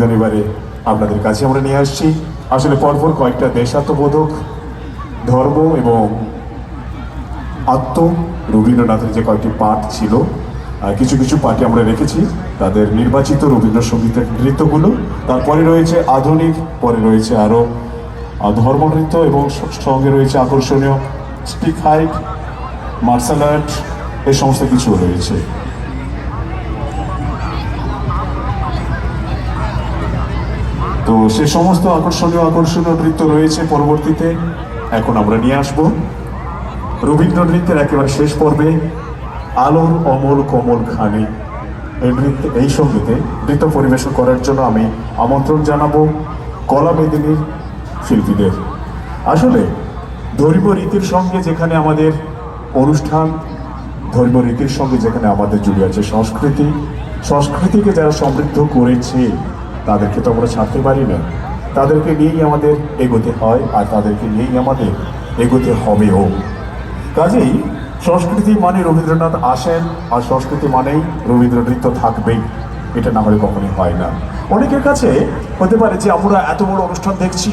প্রতিবেদন এবারে আপনাদের কাছে আমরা নিয়ে আসছি। আসলে পরপর কয়েকটা দেশাত্মবোধক, ধর্ম এবং রবীন্দ্রনাথের যে কয়েকটি পাঠ ছিল, কিছু কিছু পাঠে আমরা রেখেছি তাদের নির্বাচিত রবীন্দ্রসঙ্গীতের নৃত্যগুলো। তারপরে রয়েছে আধুনিক, পরে রয়েছে আরও ধর্মনৃত্য এবং সঙ্গে রয়েছে আকর্ষণীয় স্টিক হাইট, মার্শাল আর্ট, এই সমস্ত কিছু রয়েছে। তো সে সমস্ত আকর্ষণীয় নৃত্য রয়েছে পরবর্তীতে। এখন আমরা নিয়ে আসব রবীন্দ্র নৃত্যের একেবারে শেষ পর্বে আলোর অমল কমল খানি। এই সঙ্গীতে নৃত্য পরিবেশন করার জন্য আমি আমন্ত্রণ জানাবো কলা মেদিনীর শিল্পীদের। আসলে ধর্মীয় রীতির সঙ্গে যেখানে আমাদের অনুষ্ঠান, ধর্মীয় রীতির সঙ্গে যেখানে আমাদের জুড়ে আছে সংস্কৃতিকে যারা সমৃদ্ধ করেছে তাদেরকে তো আমরা ছাড়তে পারি না। তাদেরকে নিয়েই আমাদের এগোতে হয়, আর তাদেরকে নিয়েই আমাদের এগোতে হবেও। কাজেই সংস্কৃতি মানে রবীন্দ্রনাথ আসেন, আর সংস্কৃতি মানেই রবীন্দ্র নৃত্য থাকবেই। এটা না হলে কখনোই হয় না। অনেকের কাছে হতে পারে যে আমরা এত বড় অনুষ্ঠান দেখছি,